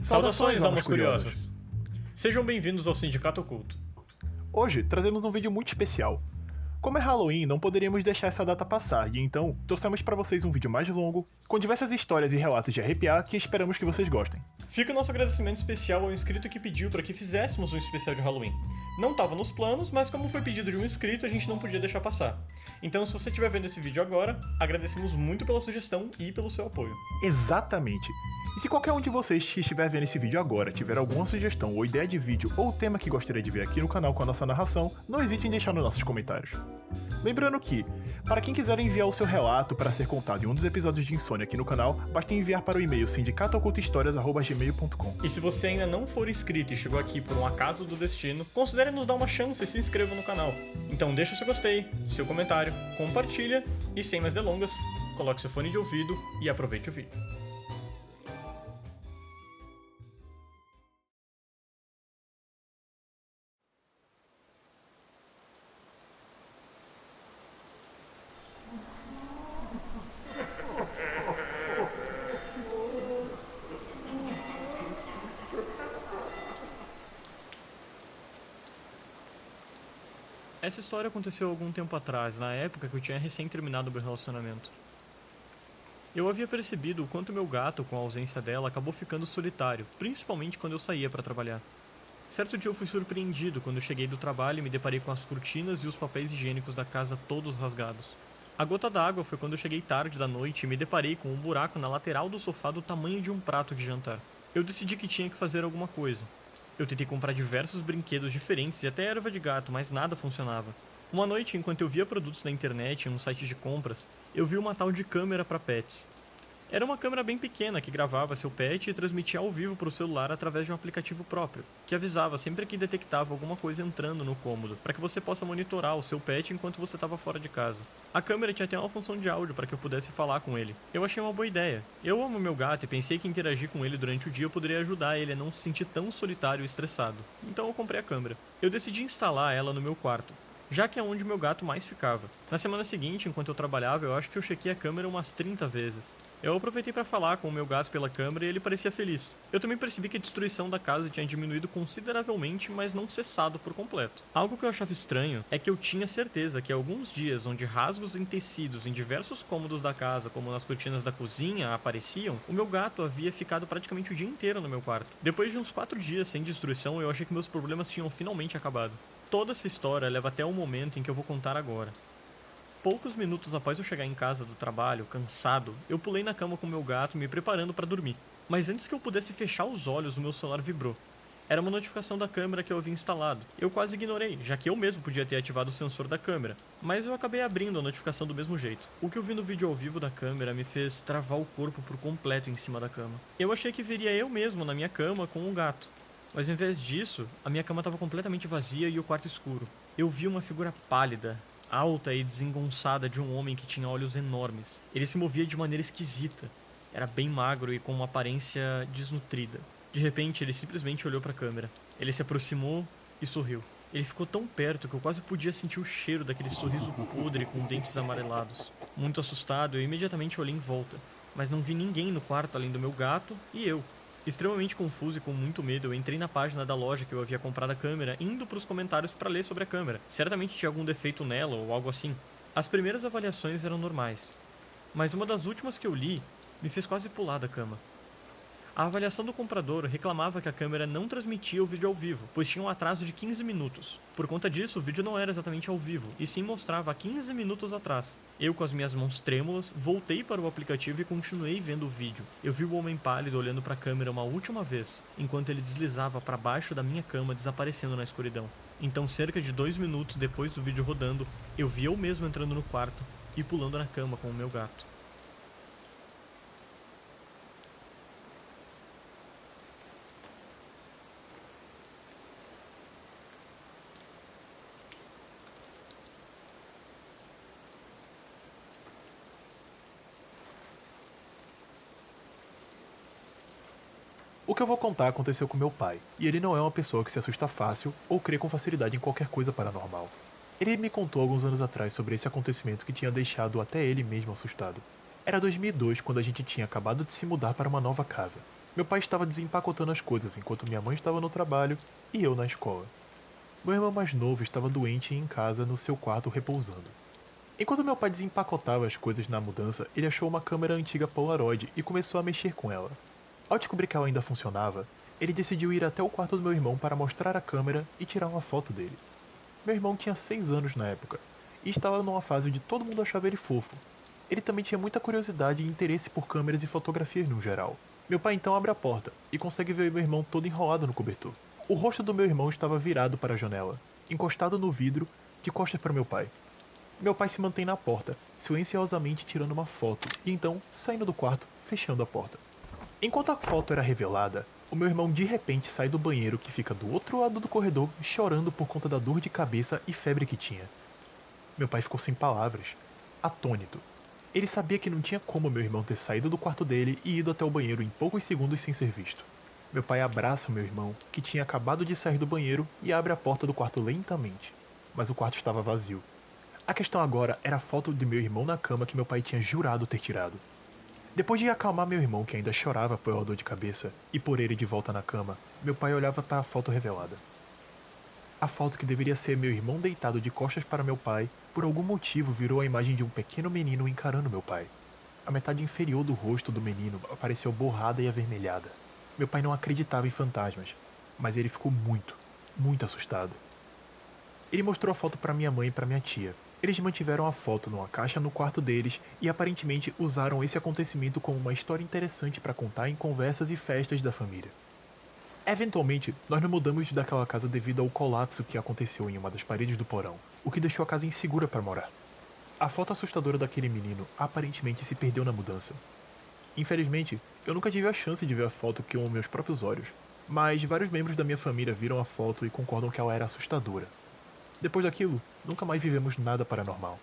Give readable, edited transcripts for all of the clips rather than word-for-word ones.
Saudações, almas curiosas! Sejam bem-vindos ao Sindicato Oculto. Hoje trazemos um vídeo muito especial. Como é Halloween, não poderíamos deixar essa data passar, e então trouxemos para vocês um vídeo mais longo, com diversas histórias e relatos de arrepiar que esperamos que vocês gostem. Fica o nosso agradecimento especial ao inscrito que pediu para que fizéssemos um especial de Halloween. Não estava nos planos, mas como foi pedido de um inscrito, a gente não podia deixar passar. Então, se você estiver vendo esse vídeo agora, agradecemos muito pela sugestão e pelo seu apoio. Exatamente! E se qualquer um de vocês que estiver vendo esse vídeo agora tiver alguma sugestão ou ideia de vídeo ou tema que gostaria de ver aqui no canal com a nossa narração, não hesite em deixar nos nossos comentários. Lembrando que, para quem quiser enviar o seu relato para ser contado em um dos episódios de Insônia aqui no canal, basta enviar para o e-mail sindicatoocultohistorias@gmail.com. E se você ainda não for inscrito e chegou aqui por um acaso do destino, considere nos dar uma chance e se inscreva no canal. Então deixa o seu gostei, seu comentário, compartilha e sem mais delongas, coloque seu fone de ouvido e aproveite o vídeo. Essa história aconteceu algum tempo atrás, na época que eu tinha recém terminado meu relacionamento. Eu havia percebido o quanto meu gato, com a ausência dela, acabou ficando solitário, principalmente quando eu saía para trabalhar. Certo dia eu fui surpreendido quando eu cheguei do trabalho e me deparei com as cortinas e os papéis higiênicos da casa todos rasgados. A gota d'água foi quando eu cheguei tarde da noite e me deparei com um buraco na lateral do sofá do tamanho de um prato de jantar. Eu decidi que tinha que fazer alguma coisa. Eu tentei comprar diversos brinquedos diferentes e até erva de gato, mas nada funcionava. Uma noite, enquanto eu via produtos na internet em um site de compras, eu vi uma tal de câmera para pets. Era uma câmera bem pequena que gravava seu pet e transmitia ao vivo para o celular através de um aplicativo próprio, que avisava sempre que detectava alguma coisa entrando no cômodo, para que você possa monitorar o seu pet enquanto você estava fora de casa. A câmera tinha até uma função de áudio para que eu pudesse falar com ele. Eu achei uma boa ideia. Eu amo meu gato e pensei que interagir com ele durante o dia poderia ajudar ele a não se sentir tão solitário e estressado. Então eu comprei a câmera. Eu decidi instalar ela no meu quarto, já que é onde meu gato mais ficava. Na semana seguinte, enquanto eu trabalhava, eu acho que eu chequei a câmera umas 30 vezes. Eu aproveitei para falar com o meu gato pela câmera e ele parecia feliz. Eu também percebi que a destruição da casa tinha diminuído consideravelmente, mas não cessado por completo. Algo que eu achava estranho é que eu tinha certeza que alguns dias onde rasgos em tecidos em diversos cômodos da casa, como nas cortinas da cozinha, apareciam, o meu gato havia ficado praticamente o dia inteiro no meu quarto. Depois de uns 4 dias sem destruição, eu achei que meus problemas tinham finalmente acabado. Toda essa história leva até o momento em que eu vou contar agora. Poucos minutos após eu chegar em casa do trabalho, cansado, eu pulei na cama com meu gato me preparando para dormir. Mas antes que eu pudesse fechar os olhos, o meu celular vibrou. Era uma notificação da câmera que eu havia instalado. Eu quase ignorei, já que eu mesmo podia ter ativado o sensor da câmera, mas eu acabei abrindo a notificação do mesmo jeito. O que eu vi no vídeo ao vivo da câmera me fez travar o corpo por completo em cima da cama. Eu achei que veria eu mesmo na minha cama com um gato. Mas ao invés disso, a minha cama estava completamente vazia e o quarto escuro. Eu vi uma figura pálida, alta e desengonçada de um homem que tinha olhos enormes. Ele se movia de maneira esquisita. Era bem magro e com uma aparência desnutrida. De repente, ele simplesmente olhou para a câmera. Ele se aproximou e sorriu. Ele ficou tão perto que eu quase podia sentir o cheiro daquele sorriso podre com dentes amarelados. Muito assustado, eu imediatamente olhei em volta, mas não vi ninguém no quarto além do meu gato e eu. Extremamente confuso e com muito medo, eu entrei na página da loja que eu havia comprado a câmera, indo para os comentários para ler sobre a câmera. Certamente tinha algum defeito nela ou algo assim. As primeiras avaliações eram normais, mas uma das últimas que eu li me fez quase pular da cama. A avaliação do comprador reclamava que a câmera não transmitia o vídeo ao vivo, pois tinha um atraso de 15 minutos. Por conta disso, o vídeo não era exatamente ao vivo, e sim mostrava há 15 minutos atrás. Eu, com as minhas mãos trêmulas, voltei para o aplicativo e continuei vendo o vídeo. Eu vi o homem pálido olhando para a câmera uma última vez, enquanto ele deslizava para baixo da minha cama, desaparecendo na escuridão. Então, cerca de 2 minutos depois do vídeo rodando, eu vi eu mesmo entrando no quarto e pulando na cama com o meu gato. O que eu vou contar aconteceu com meu pai, e ele não é uma pessoa que se assusta fácil ou crê com facilidade em qualquer coisa paranormal. Ele me contou alguns anos atrás sobre esse acontecimento que tinha deixado até ele mesmo assustado. Era 2002 quando a gente tinha acabado de se mudar para uma nova casa. Meu pai estava desempacotando as coisas enquanto minha mãe estava no trabalho e eu na escola. Meu irmão mais novo estava doente e em casa no seu quarto repousando. Enquanto meu pai desempacotava as coisas na mudança, ele achou uma câmera antiga Polaroid e começou a mexer com ela. Ao descobrir que ela ainda funcionava, ele decidiu ir até o quarto do meu irmão para mostrar a câmera e tirar uma foto dele. Meu irmão tinha 6 anos na época e estava numa fase onde todo mundo achava ele fofo. Ele também tinha muita curiosidade e interesse por câmeras e fotografias no geral. Meu pai então abre a porta e consegue ver meu irmão todo enrolado no cobertor. O rosto do meu irmão estava virado para a janela, encostado no vidro, de costas para meu pai. Meu pai se mantém na porta, silenciosamente tirando uma foto, e então, saindo do quarto, fechando a porta. Enquanto a foto era revelada, o meu irmão de repente sai do banheiro que fica do outro lado do corredor, chorando por conta da dor de cabeça e febre que tinha. Meu pai ficou sem palavras, atônito. Ele sabia que não tinha como meu irmão ter saído do quarto dele e ido até o banheiro em poucos segundos sem ser visto. Meu pai abraça o meu irmão, que tinha acabado de sair do banheiro, e abre a porta do quarto lentamente. Mas o quarto estava vazio. A questão agora era a foto de meu irmão na cama que meu pai tinha jurado ter tirado. Depois de acalmar meu irmão, que ainda chorava pela dor de cabeça, e por ele de volta na cama, meu pai olhava para a foto revelada. A foto que deveria ser meu irmão deitado de costas para meu pai, por algum motivo virou a imagem de um pequeno menino encarando meu pai. A metade inferior do rosto do menino apareceu borrada e avermelhada. Meu pai não acreditava em fantasmas, mas ele ficou muito assustado. Ele mostrou a foto para minha mãe e para minha tia. Eles mantiveram a foto numa caixa no quarto deles e aparentemente usaram esse acontecimento como uma história interessante para contar em conversas e festas da família. Eventualmente, nós nos mudamos daquela casa devido ao colapso que aconteceu em uma das paredes do porão, o que deixou a casa insegura para morar. A foto assustadora daquele menino aparentemente se perdeu na mudança. Infelizmente, eu nunca tive a chance de ver a foto com meus próprios olhos, mas vários membros da minha família viram a foto e concordam que ela era assustadora. Depois daquilo, nunca mais vivemos nada paranormal.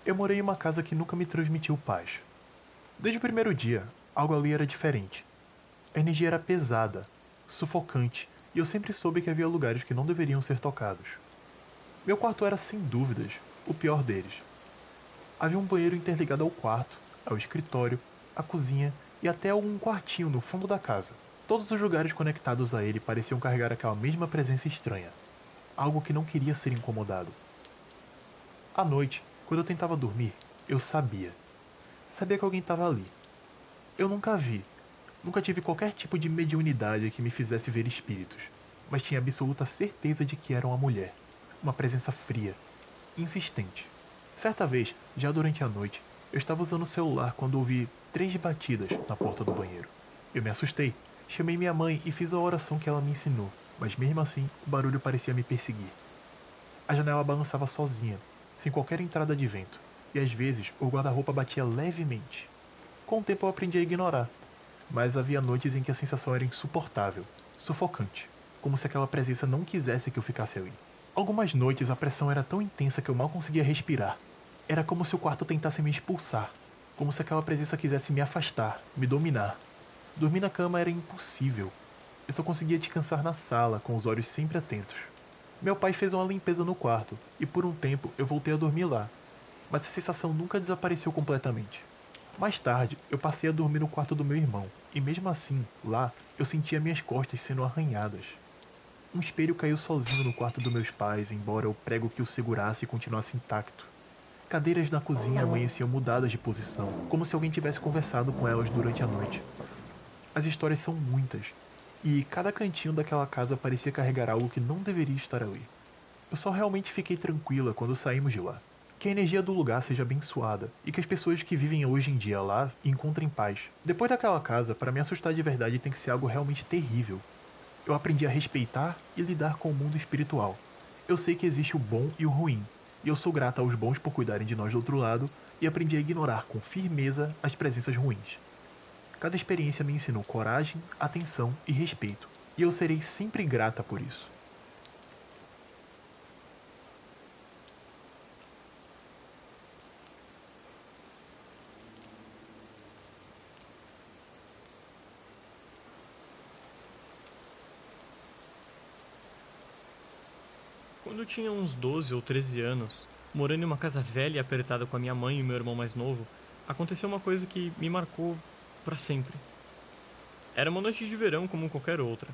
Eu morei em uma casa que nunca me transmitiu paz. Desde o primeiro dia, algo ali era diferente. A energia era pesada, sufocante, e eu sempre soube que havia lugares que não deveriam ser tocados. Meu quarto era, sem dúvidas, o pior deles. Havia um banheiro interligado ao quarto, ao escritório, à cozinha e até algum quartinho no fundo da casa. Todos os lugares conectados a ele pareciam carregar aquela mesma presença estranha. Algo que não queria ser incomodado. À noite, quando eu tentava dormir, eu sabia. Sabia que alguém estava ali. Eu nunca vi. Nunca tive qualquer tipo de mediunidade que me fizesse ver espíritos. Mas tinha absoluta certeza de que era uma mulher. Uma presença fria. Insistente. Certa vez, já durante a noite, eu estava usando o celular quando ouvi 3 batidas na porta do banheiro. Eu me assustei. Chamei minha mãe e fiz a oração que ela me ensinou. Mas mesmo assim, o barulho parecia me perseguir. A janela balançava sozinha, sem qualquer entrada de vento, e às vezes o guarda-roupa batia levemente. Com o tempo eu aprendi a ignorar, mas havia noites em que a sensação era insuportável, sufocante, como se aquela presença não quisesse que eu ficasse ali. Algumas noites a pressão era tão intensa que eu mal conseguia respirar. Era como se o quarto tentasse me expulsar, como se aquela presença quisesse me afastar, me dominar. Dormir na cama era impossível. Eu só conseguia descansar na sala, com os olhos sempre atentos. Meu pai fez uma limpeza no quarto, e por um tempo eu voltei a dormir lá, mas a sensação nunca desapareceu completamente. Mais tarde, eu passei a dormir no quarto do meu irmão, e mesmo assim, lá, eu sentia minhas costas sendo arranhadas. Um espelho caiu sozinho no quarto dos meus pais, embora o prego que o segurasse continuasse intacto. Cadeiras na cozinha amanheciam mudadas de posição, como se alguém tivesse conversado com elas durante a noite. As histórias são muitas, e cada cantinho daquela casa parecia carregar algo que não deveria estar ali. Eu só realmente fiquei tranquila quando saímos de lá. Que a energia do lugar seja abençoada e que as pessoas que vivem hoje em dia lá encontrem paz. Depois daquela casa, para me assustar de verdade tem que ser algo realmente terrível. Eu aprendi a respeitar e lidar com o mundo espiritual. Eu sei que existe o bom e o ruim, e eu sou grata aos bons por cuidarem de nós do outro lado, e aprendi a ignorar com firmeza as presenças ruins. Cada experiência me ensinou coragem, atenção e respeito, e eu serei sempre grata por isso. Quando eu tinha uns 12 ou 13 anos, morando em uma casa velha e apertada com a minha mãe e meu irmão mais novo, aconteceu uma coisa que me marcou para sempre. Era uma noite de verão como qualquer outra.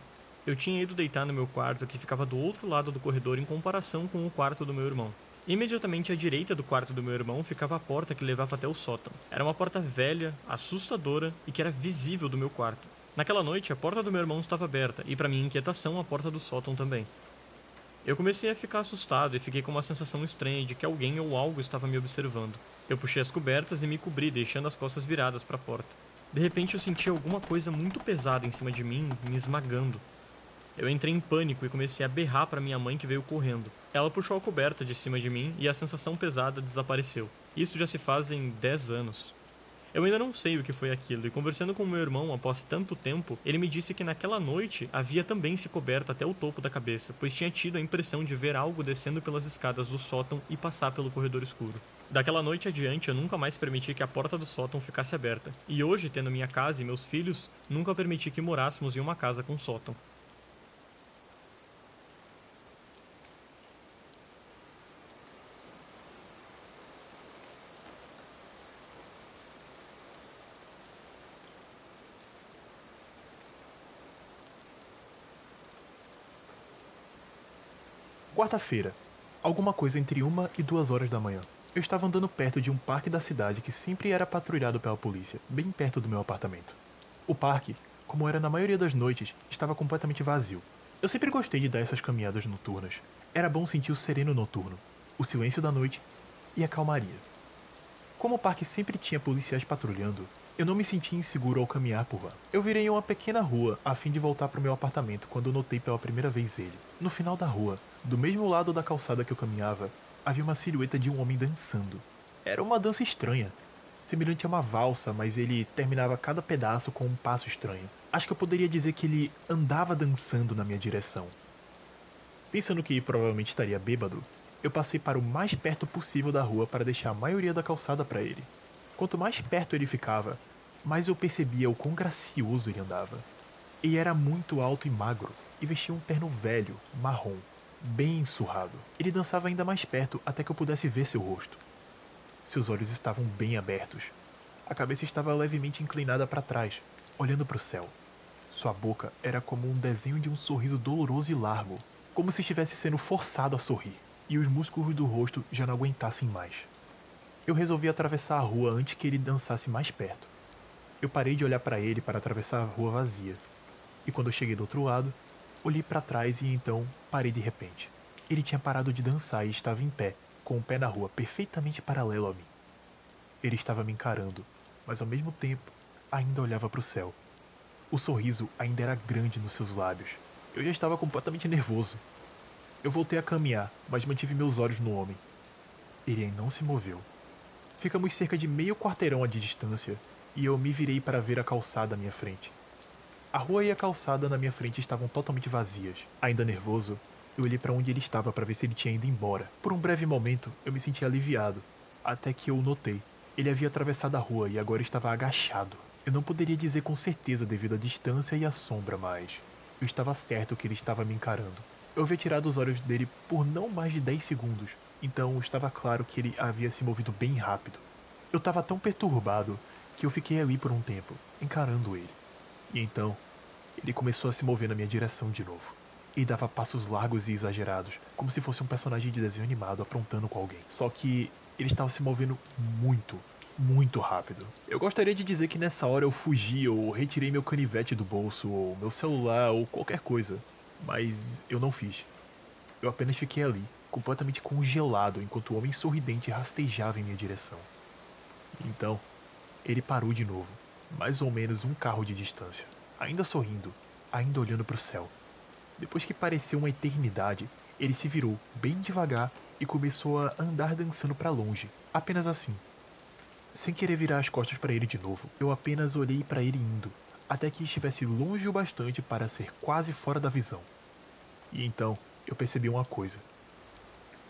Eu tinha ido deitar no meu quarto que ficava do outro lado do corredor em comparação com o quarto do meu irmão. Imediatamente à direita do quarto do meu irmão ficava a porta que levava até o sótão. Era uma porta velha, assustadora e que era visível do meu quarto. Naquela noite, a porta do meu irmão estava aberta e, para minha inquietação, a porta do sótão também. Eu comecei a ficar assustado e fiquei com uma sensação estranha de que alguém ou algo estava me observando. Eu puxei as cobertas e me cobri, deixando as costas viradas para a porta. De repente eu senti alguma coisa muito pesada em cima de mim, me esmagando. Eu entrei em pânico e comecei a berrar para minha mãe que veio correndo. Ela puxou a coberta de cima de mim e a sensação pesada desapareceu. Isso já se fazem 10 anos. Eu ainda não sei o que foi aquilo, e conversando com meu irmão após tanto tempo, ele me disse que naquela noite havia também se coberto até o topo da cabeça, pois tinha tido a impressão de ver algo descendo pelas escadas do sótão e passar pelo corredor escuro. Daquela noite adiante, eu nunca mais permiti que a porta do sótão ficasse aberta, e hoje, tendo minha casa e meus filhos, nunca permiti que morássemos em uma casa com sótão. Quarta-feira, alguma coisa entre 1 e 2 horas da manhã. Eu estava andando perto de um parque da cidade que sempre era patrulhado pela polícia, bem perto do meu apartamento. O parque, como era na maioria das noites, estava completamente vazio. Eu sempre gostei de dar essas caminhadas noturnas. Era bom sentir o sereno noturno, o silêncio da noite e a calmaria. Como o parque sempre tinha policiais patrulhando, eu não me sentia inseguro ao caminhar por lá. Eu virei uma pequena rua a fim de voltar para o meu apartamento quando notei pela primeira vez ele. No final da rua, do mesmo lado da calçada que eu caminhava, havia uma silhueta de um homem dançando. Era uma dança estranha, semelhante a uma valsa, mas ele terminava cada pedaço com um passo estranho. Acho que eu poderia dizer que ele andava dançando na minha direção. Pensando que provavelmente estaria bêbado, eu passei para o mais perto possível da rua para deixar a maioria da calçada para ele. Quanto mais perto ele ficava, mais eu percebia o quão gracioso ele andava. Ele era muito alto e magro, e vestia um terno velho, marrom, bem ensurrado. Ele dançava ainda mais perto até que eu pudesse ver seu rosto. Seus olhos estavam bem abertos. A cabeça estava levemente inclinada para trás, olhando para o céu. Sua boca era como um desenho de um sorriso doloroso e largo, como se estivesse sendo forçado a sorrir, e os músculos do rosto já não aguentassem mais. Eu resolvi atravessar a rua antes que ele dançasse mais perto. Eu parei de olhar para ele para atravessar a rua vazia. E quando eu cheguei do outro lado, olhei para trás e então parei de repente. Ele tinha parado de dançar e estava em pé, com o pé na rua perfeitamente paralelo a mim. Ele estava me encarando, mas ao mesmo tempo ainda olhava para o céu. O sorriso ainda era grande nos seus lábios. Eu já estava completamente nervoso. Eu voltei a caminhar, mas mantive meus olhos no homem. Ele não se moveu. Ficamos cerca de meio quarteirão de distância, e eu me virei para ver a calçada à minha frente. A rua e a calçada na minha frente estavam totalmente vazias. Ainda nervoso, eu olhei para onde ele estava para ver se ele tinha ido embora. Por um breve momento, eu me senti aliviado, até que eu o notei. Ele havia atravessado a rua e agora estava agachado. Eu não poderia dizer com certeza devido à distância e à sombra, mas eu estava certo que ele estava me encarando. Eu havia tirado os olhos dele por não mais de 10 segundos, então estava claro que ele havia se movido bem rápido. Eu estava tão perturbado que eu fiquei ali por um tempo, encarando ele. E então, ele começou a se mover na minha direção de novo. Ele dava passos largos e exagerados, como se fosse um personagem de desenho animado aprontando com alguém. Só que ele estava se movendo muito rápido. Eu gostaria de dizer que nessa hora eu fugi ou retirei meu canivete do bolso ou meu celular ou qualquer coisa, mas eu não fiz. Eu apenas fiquei ali, completamente congelado enquanto o homem sorridente rastejava em minha direção. Então, ele parou de novo, mais ou menos um carro de distância, ainda sorrindo, ainda olhando para o céu. Depois que pareceu uma eternidade, ele se virou bem devagar e começou a andar dançando para longe, apenas assim. Sem querer virar as costas para ele de novo, eu apenas olhei para ele indo, até que estivesse longe o bastante para ser quase fora da visão. E então, eu percebi uma coisa.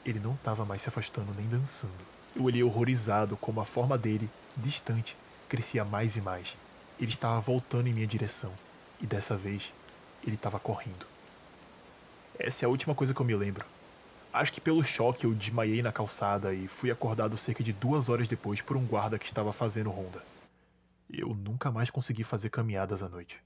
Ele não estava mais se afastando nem dançando. Eu olhei horrorizado como a forma dele, distante, crescia mais e mais. Ele estava voltando em minha direção, e dessa vez, ele estava correndo. Essa é a última coisa que eu me lembro. Acho que pelo choque eu desmaiei na calçada e fui acordado cerca de 2 horas depois por um guarda que estava fazendo ronda. Eu nunca mais consegui fazer caminhadas à noite.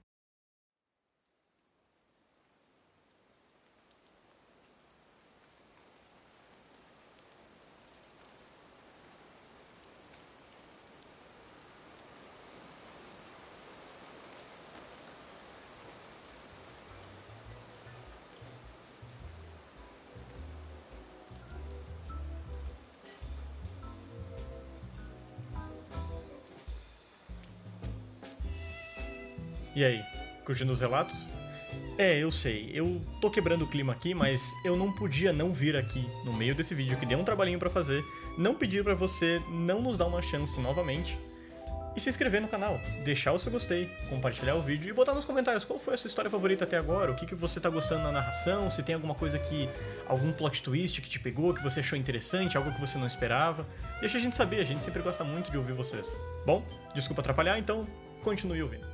E aí, curtindo os relatos? Eu sei, eu tô quebrando o clima aqui, mas eu não podia não vir aqui, no meio desse vídeo que deu um trabalhinho pra fazer, não pedir pra você não nos dar uma chance novamente e se inscrever no canal, deixar o seu gostei, compartilhar o vídeo e botar nos comentários qual foi a sua história favorita até agora, o que você tá gostando na narração, se tem alguma coisa algum plot twist que te pegou, que você achou interessante, algo que você não esperava. Deixa a gente saber, a gente sempre gosta muito de ouvir vocês. Bom, desculpa atrapalhar, então continue ouvindo.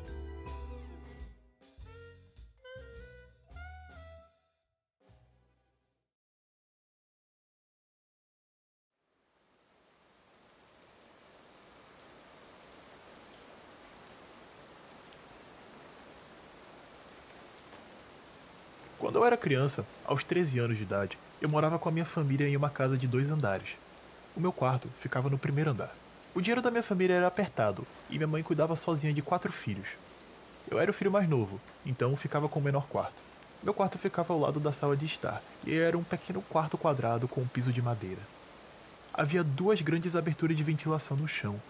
Quando eu era criança, aos 13 anos de idade, eu morava com a minha família em uma casa de 2 andares. O meu quarto ficava no primeiro andar. O dinheiro da minha família era apertado e minha mãe cuidava sozinha de 4 filhos. Eu era o filho mais novo, então ficava com o menor quarto. Meu quarto ficava ao lado da sala de estar e era um pequeno quarto quadrado com um piso de madeira. Havia 2 grandes aberturas de ventilação no chão,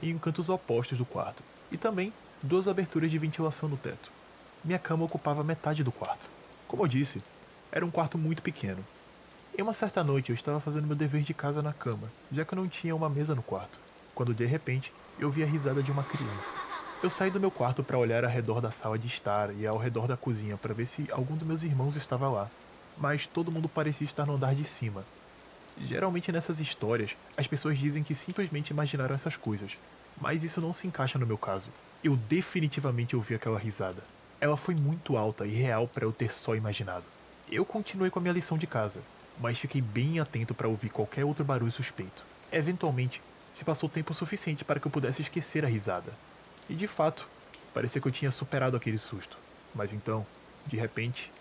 em cantos opostos do quarto, e também 2 aberturas de ventilação no teto. Minha cama ocupava metade do quarto. Como eu disse, era um quarto muito pequeno. Em uma certa noite eu estava fazendo meu dever de casa na cama, já que eu não tinha uma mesa no quarto, quando de repente eu vi a risada de uma criança. Eu saí do meu quarto para olhar ao redor da sala de estar e ao redor da cozinha para ver se algum dos meus irmãos estava lá, mas todo mundo parecia estar no andar de cima. Geralmente nessas histórias, as pessoas dizem que simplesmente imaginaram essas coisas, mas isso não se encaixa no meu caso. Eu definitivamente ouvi aquela risada. Ela foi muito alta e real para eu ter só imaginado. Eu continuei com a minha lição de casa, mas fiquei bem atento para ouvir qualquer outro barulho suspeito. Eventualmente, se passou tempo suficiente para que eu pudesse esquecer a risada. E de fato, parecia que eu tinha superado aquele susto. Mas então, de repente,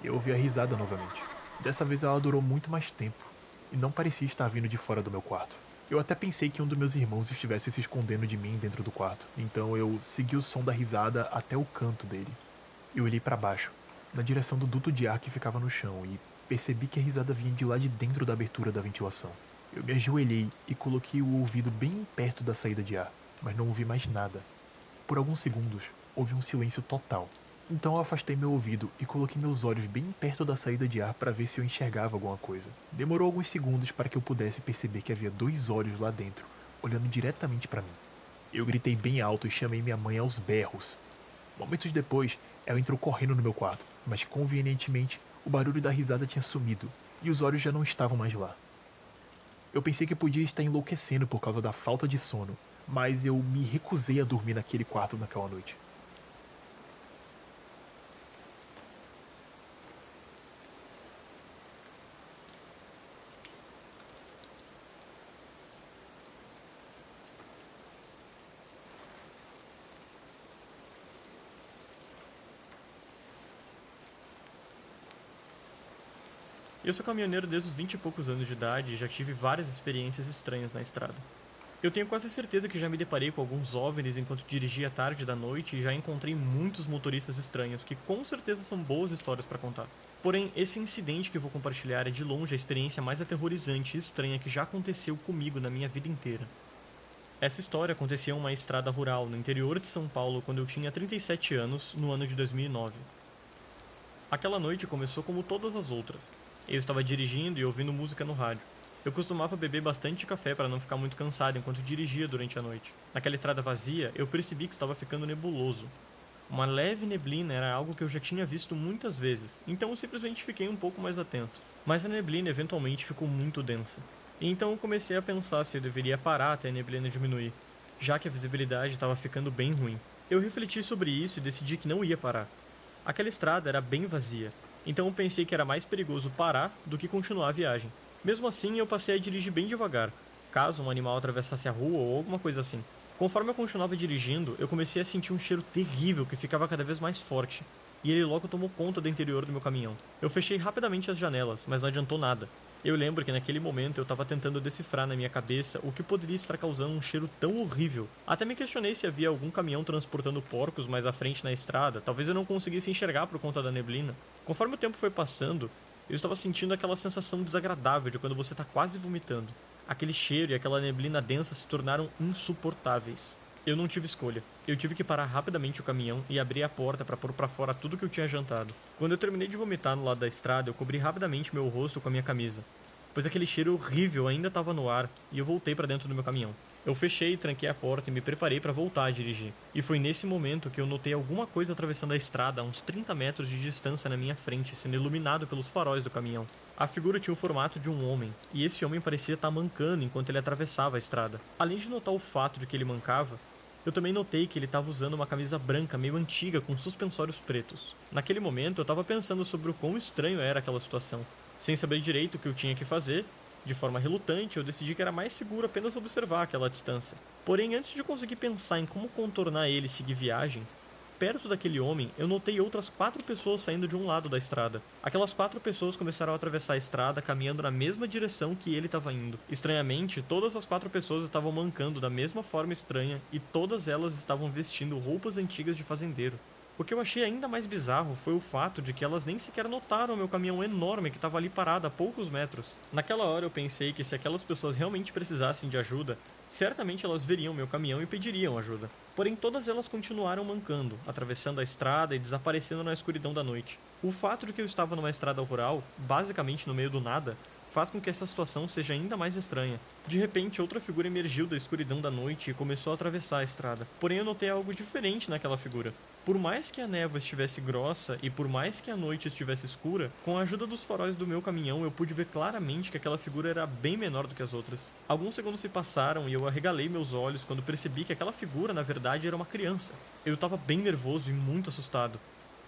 eu ouvi a risada novamente. Dessa vez ela durou muito mais tempo, e não parecia estar vindo de fora do meu quarto. Eu até pensei que um dos meus irmãos estivesse se escondendo de mim dentro do quarto, então eu segui o som da risada até o canto dele. Eu olhei para baixo, na direção do duto de ar que ficava no chão, e percebi que a risada vinha de lá de dentro da abertura da ventilação. Eu me ajoelhei e coloquei o ouvido bem perto da saída de ar, mas não ouvi mais nada. Por alguns segundos, houve um silêncio total. Então eu afastei meu ouvido e coloquei meus olhos bem perto da saída de ar para ver se eu enxergava alguma coisa. Demorou alguns segundos para que eu pudesse perceber que havia 2 olhos lá dentro, olhando diretamente para mim. Eu gritei bem alto e chamei minha mãe aos berros. Momentos depois, ela entrou correndo no meu quarto, mas convenientemente o barulho da risada tinha sumido e os olhos já não estavam mais lá. Eu pensei que podia estar enlouquecendo por causa da falta de sono, mas eu me recusei a dormir naquele quarto naquela noite. Eu sou caminhoneiro desde os 20 e poucos anos de idade e já tive várias experiências estranhas na estrada. Eu tenho quase certeza que já me deparei com alguns OVNIs enquanto dirigia tarde da noite e já encontrei muitos motoristas estranhos, que com certeza são boas histórias para contar. Porém, esse incidente que eu vou compartilhar é de longe a experiência mais aterrorizante e estranha que já aconteceu comigo na minha vida inteira. Essa história acontecia em uma estrada rural no interior de São Paulo quando eu tinha 37 anos, no ano de 2009. Aquela noite começou como todas as outras. Eu estava dirigindo e ouvindo música no rádio. Eu costumava beber bastante café para não ficar muito cansado enquanto dirigia durante a noite. Naquela estrada vazia, eu percebi que estava ficando nebuloso. Uma leve neblina era algo que eu já tinha visto muitas vezes, então eu simplesmente fiquei um pouco mais atento. Mas a neblina eventualmente ficou muito densa. E então eu comecei a pensar se eu deveria parar até a neblina diminuir, já que a visibilidade estava ficando bem ruim. Eu refleti sobre isso e decidi que não ia parar. Aquela estrada era bem vazia. então eu pensei que era mais perigoso parar do que continuar a viagem. Mesmo assim, eu passei a dirigir bem devagar, caso um animal atravessasse a rua ou alguma coisa assim. Conforme eu continuava dirigindo, eu comecei a sentir um cheiro terrível que ficava cada vez mais forte, e ele logo tomou conta do interior do meu caminhão. Eu fechei rapidamente as janelas, mas não adiantou nada. Eu lembro que naquele momento eu estava tentando decifrar na minha cabeça o que poderia estar causando um cheiro tão horrível. Até me questionei se havia algum caminhão transportando porcos mais à frente na estrada, talvez eu não conseguisse enxergar por conta da neblina. Conforme o tempo foi passando, eu estava sentindo aquela sensação desagradável de quando você está quase vomitando. Aquele cheiro e aquela neblina densa se tornaram insuportáveis. Eu não tive escolha. Eu tive que parar rapidamente o caminhão e abrir a porta para pôr para fora tudo que eu tinha jantado. Quando eu terminei de vomitar no lado da estrada, eu cobri rapidamente meu rosto com a minha camisa, pois aquele cheiro horrível ainda estava no ar, e eu voltei para dentro do meu caminhão. Eu fechei, tranquei a porta e me preparei para voltar a dirigir. E foi nesse momento que eu notei alguma coisa atravessando a estrada a uns 30 metros de distância na minha frente, sendo iluminado pelos faróis do caminhão. A figura tinha o formato de um homem, e esse homem parecia estar mancando enquanto ele atravessava a estrada. Além de notar o fato de que ele mancava, eu também notei que ele estava usando uma camisa branca meio antiga com suspensórios pretos. Naquele momento eu estava pensando sobre o quão estranho era aquela situação. Sem saber direito o que eu tinha que fazer, de forma relutante, eu decidi que era mais seguro apenas observar aquela distância. Porém, antes de conseguir pensar em como contornar ele e seguir viagem, perto daquele homem, eu notei outras 4 pessoas saindo de um lado da estrada. Aquelas 4 pessoas começaram a atravessar a estrada, caminhando na mesma direção que ele estava indo. Estranhamente, todas as 4 pessoas estavam mancando da mesma forma estranha e todas elas estavam vestindo roupas antigas de fazendeiro. O que eu achei ainda mais bizarro foi o fato de que elas nem sequer notaram o meu caminhão enorme que estava ali parado a poucos metros. Naquela hora eu pensei que se aquelas pessoas realmente precisassem de ajuda, certamente elas veriam meu caminhão e pediriam ajuda. Porém, todas elas continuaram mancando, atravessando a estrada e desaparecendo na escuridão da noite. O fato de que eu estava numa estrada rural, basicamente no meio do nada, faz com que essa situação seja ainda mais estranha. De repente, outra figura emergiu da escuridão da noite e começou a atravessar a estrada. Porém, eu notei algo diferente naquela figura. Por mais que a névoa estivesse grossa e por mais que a noite estivesse escura, com a ajuda dos faróis do meu caminhão eu pude ver claramente que aquela figura era bem menor do que as outras. Alguns segundos se passaram e eu arregalei meus olhos quando percebi que aquela figura na verdade era uma criança. Eu estava bem nervoso e muito assustado.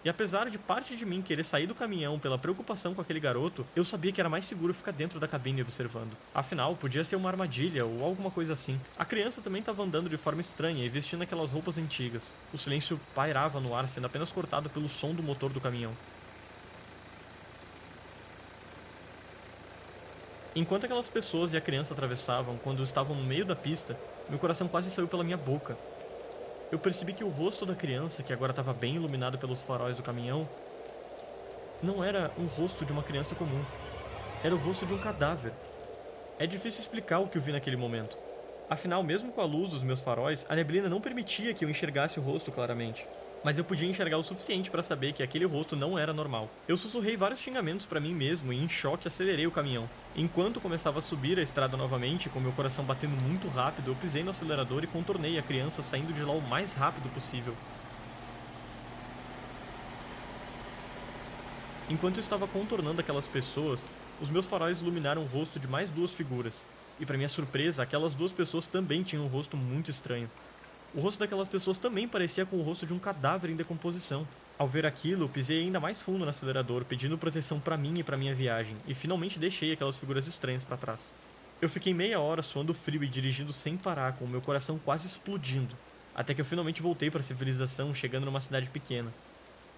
E apesar de parte de mim querer sair do caminhão pela preocupação com aquele garoto, eu sabia que era mais seguro ficar dentro da cabine observando. Afinal, podia ser uma armadilha ou alguma coisa assim. A criança também estava andando de forma estranha e vestindo aquelas roupas antigas. O silêncio pairava no ar, sendo apenas cortado pelo som do motor do caminhão. Enquanto aquelas pessoas e a criança atravessavam, quando estavam no meio da pista, meu coração quase saiu pela minha boca. Eu percebi que o rosto da criança, que agora estava bem iluminado pelos faróis do caminhão, não era um rosto de uma criança comum. Era o rosto de um cadáver. É difícil explicar o que eu vi naquele momento. Afinal, mesmo com a luz dos meus faróis, a neblina não permitia que eu enxergasse o rosto claramente. Mas eu podia enxergar o suficiente para saber que aquele rosto não era normal. Eu sussurrei vários xingamentos para mim mesmo e em choque acelerei o caminhão. Enquanto começava a subir a estrada novamente, com meu coração batendo muito rápido, eu pisei no acelerador e contornei a criança saindo de lá o mais rápido possível. Enquanto eu estava contornando aquelas pessoas, os meus faróis iluminaram o rosto de mais 2 figuras. E para minha surpresa, aquelas 2 pessoas também tinham um rosto muito estranho. O rosto daquelas pessoas também parecia com o rosto de um cadáver em decomposição. Ao ver aquilo, pisei ainda mais fundo no acelerador, pedindo proteção para mim e para minha viagem, e finalmente deixei aquelas figuras estranhas para trás. Eu fiquei meia hora suando frio e dirigindo sem parar, com o meu coração quase explodindo, até que eu finalmente voltei para a civilização, chegando numa cidade pequena.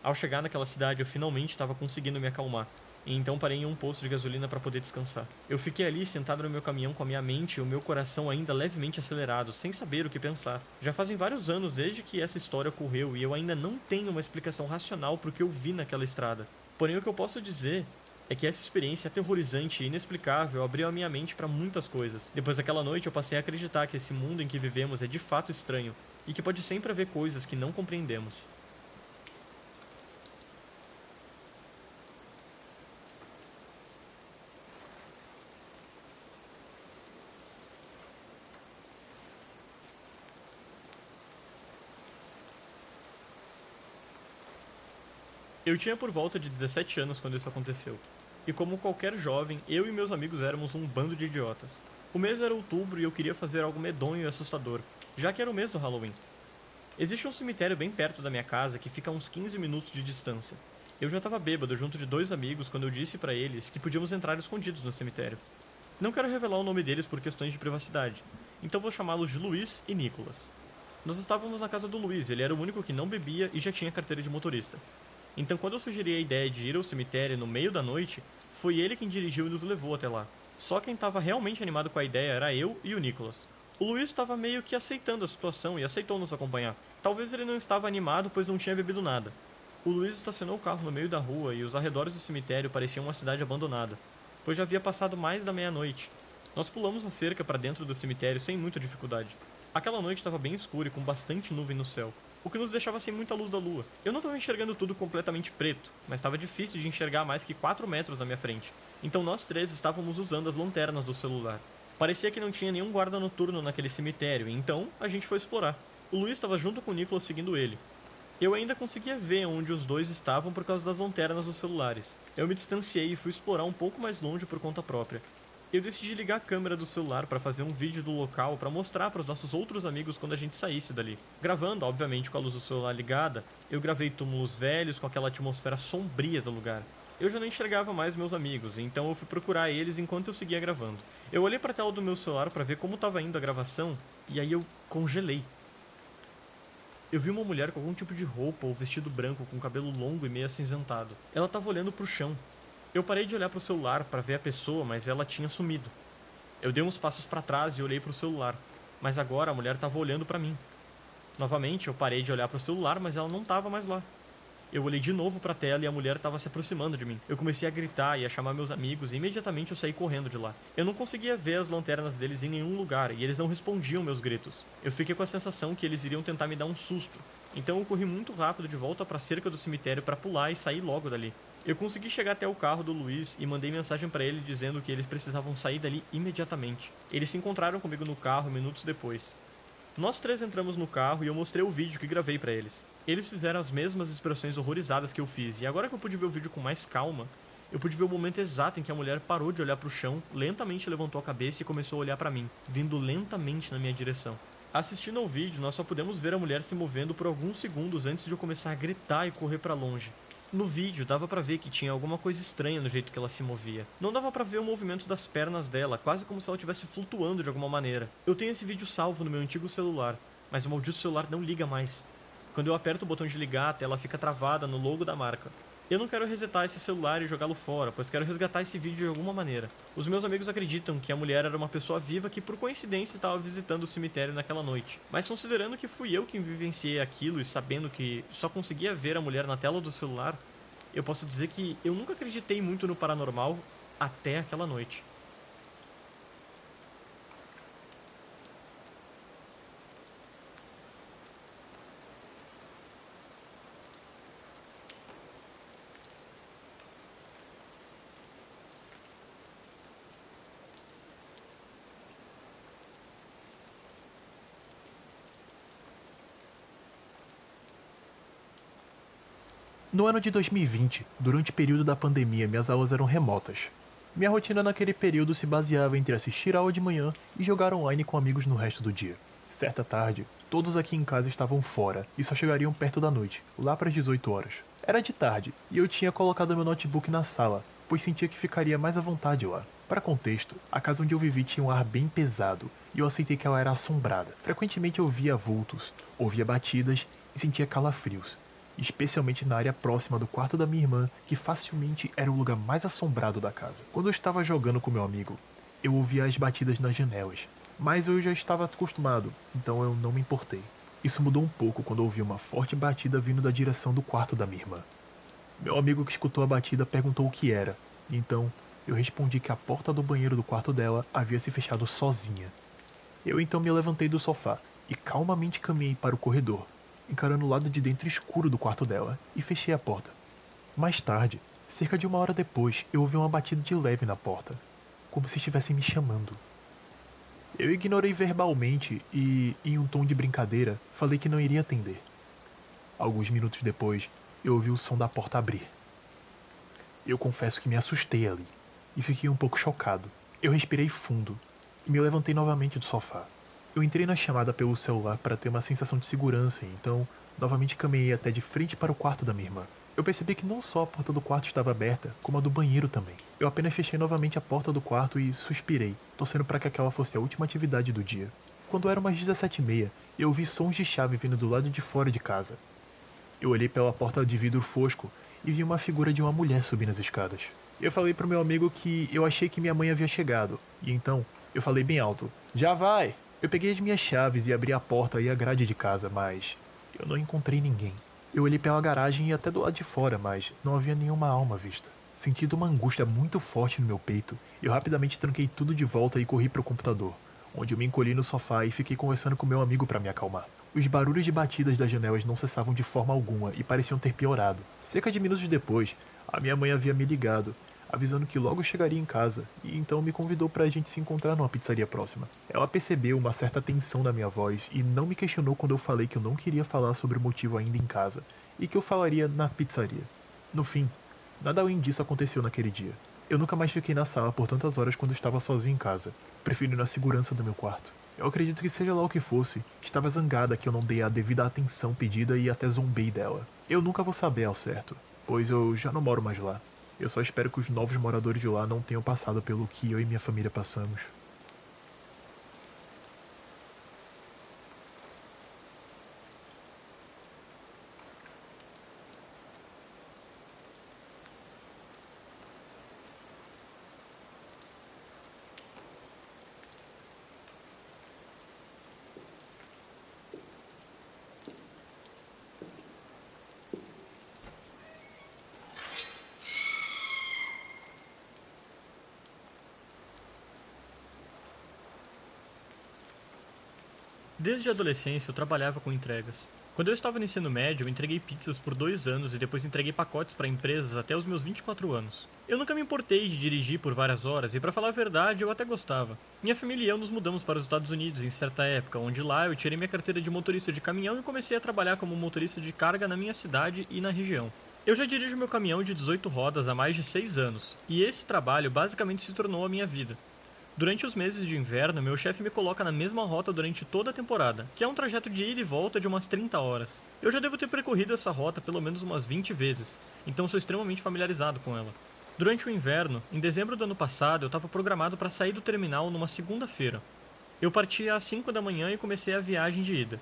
Ao chegar naquela cidade, eu finalmente estava conseguindo me acalmar, e então parei em um posto de gasolina para poder descansar. Eu fiquei ali sentado no meu caminhão com a minha mente e o meu coração ainda levemente acelerado, sem saber o que pensar. Já fazem vários anos desde que essa história ocorreu e eu ainda não tenho uma explicação racional para o que eu vi naquela estrada. Porém, o que eu posso dizer é que essa experiência aterrorizante e inexplicável abriu a minha mente para muitas coisas. Depois daquela noite, eu passei a acreditar que esse mundo em que vivemos é de fato estranho e que pode sempre haver coisas que não compreendemos. Eu tinha por volta de 17 anos quando isso aconteceu. E como qualquer jovem, eu e meus amigos éramos um bando de idiotas. O mês era outubro e eu queria fazer algo medonho e assustador, já que era o mês do Halloween. Existe um cemitério bem perto da minha casa que fica a uns 15 minutos de distância. Eu já estava bêbado junto de 2 amigos quando eu disse para eles que podíamos entrar escondidos no cemitério. Não quero revelar o nome deles por questões de privacidade, então vou chamá-los de Luiz e Nicolas. Nós estávamos na casa do Luiz, ele era o único que não bebia e já tinha carteira de motorista. Então quando eu sugeri a ideia de ir ao cemitério no meio da noite, foi ele quem dirigiu e nos levou até lá. Só quem estava realmente animado com a ideia era eu e o Nicolas. O Luiz estava meio que aceitando a situação e aceitou nos acompanhar. Talvez ele não estava animado pois não tinha bebido nada. O Luiz estacionou o carro no meio da rua e os arredores do cemitério pareciam uma cidade abandonada, pois já havia passado mais da meia-noite. Nós pulamos a cerca para dentro do cemitério sem muita dificuldade. Aquela noite estava bem escura e com bastante nuvem no céu, o que nos deixava sem muita luz da lua. Eu não estava enxergando tudo completamente preto, mas estava difícil de enxergar mais que 4 metros na minha frente. Então nós 3 estávamos usando as lanternas do celular. Parecia que não tinha nenhum guarda noturno naquele cemitério, então a gente foi explorar. O Luiz estava junto com o Nicolas seguindo ele. Eu ainda conseguia ver onde os dois estavam por causa das lanternas dos celulares. Eu me distanciei e fui explorar um pouco mais longe por conta própria. Eu decidi ligar a câmera do celular para fazer um vídeo do local para mostrar para os nossos outros amigos quando a gente saísse dali. Gravando, obviamente, com a luz do celular ligada, eu gravei túmulos velhos com aquela atmosfera sombria do lugar. Eu já não enxergava mais meus amigos, então eu fui procurar eles enquanto eu seguia gravando. Eu olhei para a tela do meu celular para ver como estava indo a gravação e aí eu congelei. Eu vi uma mulher com algum tipo de roupa ou vestido branco com cabelo longo e meio acinzentado. Ela estava olhando para o chão. Eu parei de olhar para o celular para ver a pessoa, mas ela tinha sumido. Eu dei uns passos para trás e olhei para o celular, mas agora a mulher estava olhando para mim. Novamente eu parei de olhar para o celular, mas ela não estava mais lá. Eu olhei de novo para a tela e a mulher estava se aproximando de mim. Eu comecei a gritar e a chamar meus amigos e imediatamente eu saí correndo de lá. Eu não conseguia ver as lanternas deles em nenhum lugar e eles não respondiam meus gritos. Eu fiquei com a sensação que eles iriam tentar me dar um susto. Então eu corri muito rápido de volta para a cerca do cemitério para pular e sair logo dali. Eu consegui chegar até o carro do Luiz e mandei mensagem para ele dizendo que eles precisavam sair dali imediatamente. Eles se encontraram comigo no carro minutos depois. Nós 3 entramos no carro e eu mostrei o vídeo que gravei pra eles. Eles fizeram as mesmas expressões horrorizadas que eu fiz, e agora que eu pude ver o vídeo com mais calma, eu pude ver o momento exato em que a mulher parou de olhar pro chão, lentamente levantou a cabeça e começou a olhar pra mim, vindo lentamente na minha direção. Assistindo ao vídeo, nós só pudemos ver a mulher se movendo por alguns segundos antes de eu começar a gritar e correr pra longe. No vídeo, dava pra ver que tinha alguma coisa estranha no jeito que ela se movia. Não dava pra ver o movimento das pernas dela, quase como se ela estivesse flutuando de alguma maneira. Eu tenho esse vídeo salvo no meu antigo celular, mas o maldito celular não liga mais. Quando eu aperto o botão de ligar, a tela fica travada no logo da marca. Eu não quero resetar esse celular e jogá-lo fora, pois quero resgatar esse vídeo de alguma maneira. Os meus amigos acreditam que a mulher era uma pessoa viva que por coincidência estava visitando o cemitério naquela noite. Mas considerando que fui eu quem vivenciei aquilo e sabendo que só conseguia ver a mulher na tela do celular, eu posso dizer que eu nunca acreditei muito no paranormal até aquela noite. No ano de 2020, durante o período da pandemia, minhas aulas eram remotas. Minha rotina naquele período se baseava entre assistir a aula de manhã e jogar online com amigos no resto do dia. Certa tarde, todos aqui em casa estavam fora e só chegariam perto da noite, lá para as 18 horas. Era de tarde e eu tinha colocado meu notebook na sala, pois sentia que ficaria mais à vontade lá. Para contexto, a casa onde eu vivi tinha um ar bem pesado e eu aceitei que ela era assombrada. Frequentemente eu via vultos, ouvia batidas e sentia calafrios. Especialmente na área próxima do quarto da minha irmã, que facilmente era o lugar mais assombrado da casa. Quando eu estava jogando com meu amigo, eu ouvia as batidas nas janelas, mas eu já estava acostumado, então eu não me importei. Isso mudou um pouco quando eu ouvi uma forte batida vindo da direção do quarto da minha irmã. Meu amigo que escutou a batida perguntou o que era, então eu respondi que a porta do banheiro do quarto dela havia se fechado sozinha. Eu então me levantei do sofá e calmamente caminhei para o corredor, encarando o lado de dentro escuro do quarto dela, e fechei a porta. Mais tarde, cerca de 1 hora depois, eu ouvi uma batida de leve na porta, como se estivessem me chamando. Eu ignorei verbalmente e, em um tom de brincadeira, falei que não iria atender. Alguns minutos depois, eu ouvi o som da porta abrir. Eu confesso que me assustei ali, e fiquei um pouco chocado. Eu respirei fundo, e me levantei novamente do sofá. Eu entrei na chamada pelo celular para ter uma sensação de segurança, então novamente caminhei até de frente para o quarto da minha irmã. Eu percebi que não só a porta do quarto estava aberta, como a do banheiro também. Eu apenas fechei novamente a porta do quarto e suspirei, torcendo para que aquela fosse a última atividade do dia. Quando eram umas 17h30, eu ouvi sons de chave vindo do lado de fora de casa. Eu olhei pela porta de vidro fosco e vi uma figura de uma mulher subindo as escadas. Eu falei pro meu amigo que eu achei que minha mãe havia chegado, e então eu falei bem alto: "Já vai!" Eu peguei as minhas chaves e abri a porta e a grade de casa, mas eu não encontrei ninguém. Eu olhei pela garagem e até do lado de fora, mas não havia nenhuma alma à vista. Sentindo uma angústia muito forte no meu peito, eu rapidamente tranquei tudo de volta e corri pro computador, onde eu me encolhi no sofá e fiquei conversando com meu amigo para me acalmar. Os barulhos de batidas das janelas não cessavam de forma alguma e pareciam ter piorado. Cerca de minutos depois, a minha mãe havia me ligado, avisando que logo chegaria em casa, e então me convidou para a gente se encontrar numa pizzaria próxima. Ela percebeu uma certa tensão na minha voz e não me questionou quando eu falei que eu não queria falar sobre o motivo ainda em casa, e que eu falaria na pizzaria. No fim, nada além disso aconteceu naquele dia. Eu nunca mais fiquei na sala por tantas horas quando estava sozinho em casa, preferindo a segurança do meu quarto. Eu acredito que seja lá o que fosse, estava zangada que eu não dei a devida atenção pedida e até zombei dela. Eu nunca vou saber ao certo, pois eu já não moro mais lá. Eu só espero que os novos moradores de lá não tenham passado pelo que eu e minha família passamos. Desde a adolescência eu trabalhava com entregas. Quando eu estava no ensino médio, eu entreguei pizzas por 2 anos e depois entreguei pacotes para empresas até os meus 24 anos. Eu nunca me importei de dirigir por várias horas e, para falar a verdade, eu até gostava. Minha família e eu nos mudamos para os Estados Unidos em certa época, onde lá eu tirei minha carteira de motorista de caminhão e comecei a trabalhar como motorista de carga na minha cidade e na região. Eu já dirijo meu caminhão de 18 rodas há mais de 6 anos, e esse trabalho basicamente se tornou a minha vida. Durante os meses de inverno, meu chefe me coloca na mesma rota durante toda a temporada, que é um trajeto de ida e volta de umas 30 horas. Eu já devo ter percorrido essa rota pelo menos umas 20 vezes, então sou extremamente familiarizado com ela. Durante o inverno, em dezembro do ano passado, eu estava programado para sair do terminal numa segunda-feira. Eu partia às 5 da manhã e comecei a viagem de ida.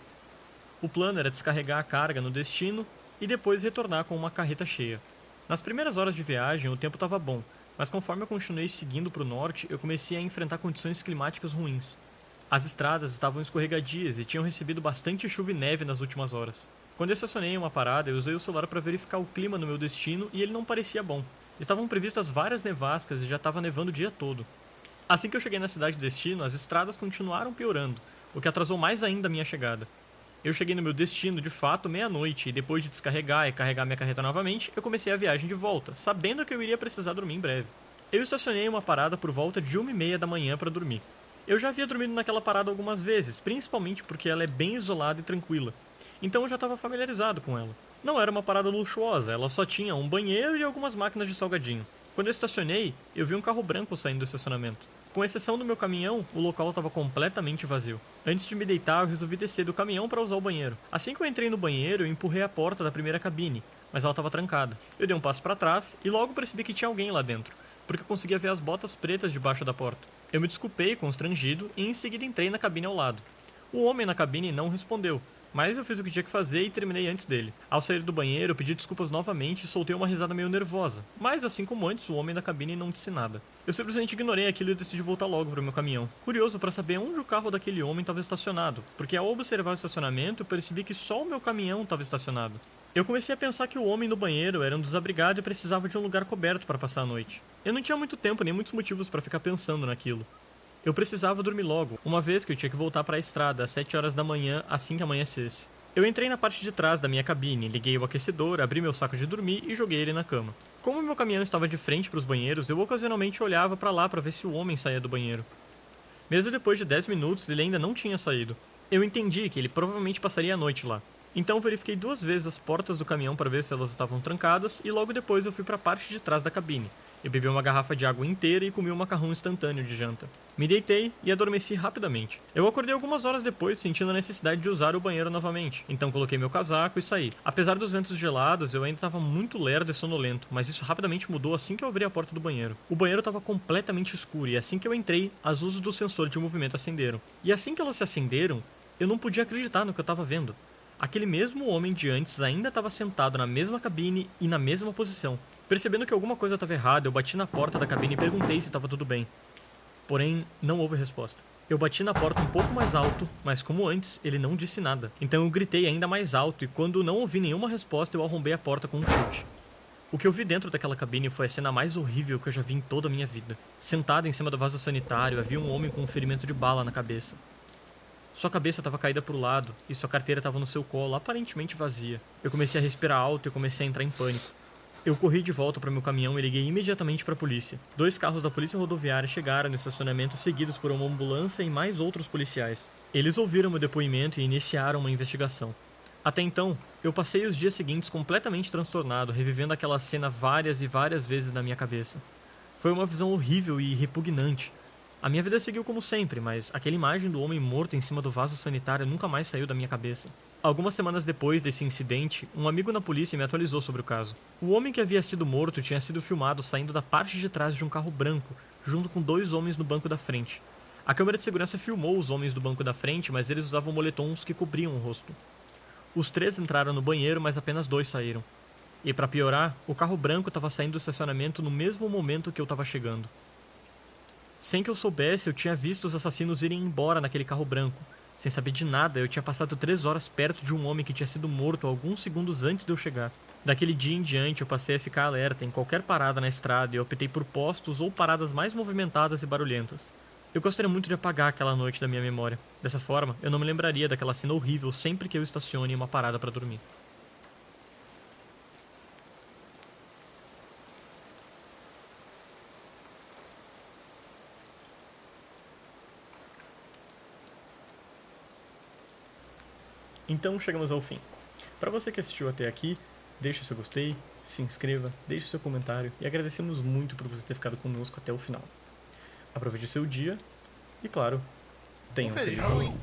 O plano era descarregar a carga no destino e depois retornar com uma carreta cheia. Nas primeiras horas de viagem, o tempo estava bom, mas conforme eu continuei seguindo para o norte, eu comecei a enfrentar condições climáticas ruins. As estradas estavam escorregadias e tinham recebido bastante chuva e neve nas últimas horas. Quando eu estacionei em uma parada, eu usei o celular para verificar o clima no meu destino e ele não parecia bom. Estavam previstas várias nevascas e já estava nevando o dia todo. Assim que eu cheguei na cidade de destino, as estradas continuaram piorando, o que atrasou mais ainda a minha chegada. Eu cheguei no meu destino, de fato, meia-noite, e depois de descarregar e carregar minha carreta novamente, eu comecei a viagem de volta, sabendo que eu iria precisar dormir em breve. Eu estacionei em uma parada por volta de 1h30 da manhã para dormir. Eu já havia dormido naquela parada algumas vezes, principalmente porque ela é bem isolada e tranquila. Então eu já estava familiarizado com ela. Não era uma parada luxuosa, ela só tinha um banheiro e algumas máquinas de salgadinho. Quando eu estacionei, eu vi um carro branco saindo do estacionamento. Com exceção do meu caminhão, o local estava completamente vazio. Antes de me deitar, eu resolvi descer do caminhão para usar o banheiro. Assim que eu entrei no banheiro, eu empurrei a porta da primeira cabine, mas ela estava trancada. Eu dei um passo para trás e logo percebi que tinha alguém lá dentro, porque eu conseguia ver as botas pretas debaixo da porta. Eu me desculpei, constrangido, e em seguida entrei na cabine ao lado. O homem na cabine não respondeu, mas eu fiz o que tinha que fazer e terminei antes dele. Ao sair do banheiro, eu pedi desculpas novamente e soltei uma risada meio nervosa, mas assim como antes, o homem da cabine não disse nada. Eu simplesmente ignorei aquilo e decidi voltar logo para o meu caminhão, curioso para saber onde o carro daquele homem estava estacionado, porque ao observar o estacionamento, eu percebi que só o meu caminhão estava estacionado. Eu comecei a pensar que o homem no banheiro era um desabrigado e precisava de um lugar coberto para passar a noite. Eu não tinha muito tempo nem muitos motivos para ficar pensando naquilo. Eu precisava dormir logo, uma vez que eu tinha que voltar para a estrada às 7 horas da manhã assim que amanhecesse. Eu entrei na parte de trás da minha cabine, liguei o aquecedor, abri meu saco de dormir e joguei ele na cama. Como meu caminhão estava de frente para os banheiros, eu ocasionalmente olhava para lá para ver se o homem saía do banheiro. Mesmo depois de 10 minutos, ele ainda não tinha saído. Eu entendi que ele provavelmente passaria a noite lá. Então verifiquei 2 vezes as portas do caminhão para ver se elas estavam trancadas e logo depois eu fui para a parte de trás da cabine. Eu bebi uma garrafa de água inteira e comi um macarrão instantâneo de janta. Me deitei e adormeci rapidamente. Eu acordei algumas horas depois sentindo a necessidade de usar o banheiro novamente, então coloquei meu casaco e saí. Apesar dos ventos gelados, eu ainda estava muito lerdo e sonolento, mas isso rapidamente mudou assim que eu abri a porta do banheiro. O banheiro estava completamente escuro e assim que eu entrei, as luzes do sensor de movimento acenderam. E assim que elas se acenderam, eu não podia acreditar no que eu estava vendo. Aquele mesmo homem de antes ainda estava sentado na mesma cabine e na mesma posição. Percebendo que alguma coisa estava errada, eu bati na porta da cabine e perguntei se estava tudo bem. Porém, não houve resposta. Eu bati na porta um pouco mais alto, mas como antes, ele não disse nada. Então eu gritei ainda mais alto e quando não ouvi nenhuma resposta, eu arrombei a porta com um chute. O que eu vi dentro daquela cabine foi a cena mais horrível que eu já vi em toda a minha vida. Sentado em cima do vaso sanitário, havia um homem com um ferimento de bala na cabeça. Sua cabeça estava caída para o lado e sua carteira estava no seu colo, aparentemente vazia. Eu comecei a respirar alto e comecei a entrar em pânico. Eu corri de volta para meu caminhão e liguei imediatamente para a polícia. 2 carros da polícia rodoviária chegaram no estacionamento seguidos por uma ambulância e mais outros policiais. Eles ouviram meu depoimento e iniciaram uma investigação. Até então, eu passei os dias seguintes completamente transtornado, revivendo aquela cena várias e várias vezes na minha cabeça. Foi uma visão horrível e repugnante. A minha vida seguiu como sempre, mas aquela imagem do homem morto em cima do vaso sanitário nunca mais saiu da minha cabeça. Algumas semanas depois desse incidente, um amigo na polícia me atualizou sobre o caso. O homem que havia sido morto tinha sido filmado saindo da parte de trás de um carro branco, junto com 2 homens no banco da frente. A câmera de segurança filmou os homens do banco da frente, mas eles usavam moletons que cobriam o rosto. Os 3 entraram no banheiro, mas apenas 2 saíram. E para piorar, o carro branco estava saindo do estacionamento no mesmo momento que eu estava chegando. Sem que eu soubesse, eu tinha visto os assassinos irem embora naquele carro branco. Sem saber de nada, eu tinha passado 3 horas perto de um homem que tinha sido morto alguns segundos antes de eu chegar. Daquele dia em diante, eu passei a ficar alerta em qualquer parada na estrada e optei por postos ou paradas mais movimentadas e barulhentas. Eu gostaria muito de apagar aquela noite da minha memória. Dessa forma, eu não me lembraria daquela cena horrível sempre que eu estacione em uma parada para dormir. Então chegamos ao fim. Para você que assistiu até aqui, deixe o seu gostei, se inscreva, deixe o seu comentário e agradecemos muito por você ter ficado conosco até o final. Aproveite o seu dia e, claro, tenha um feliz Halloween.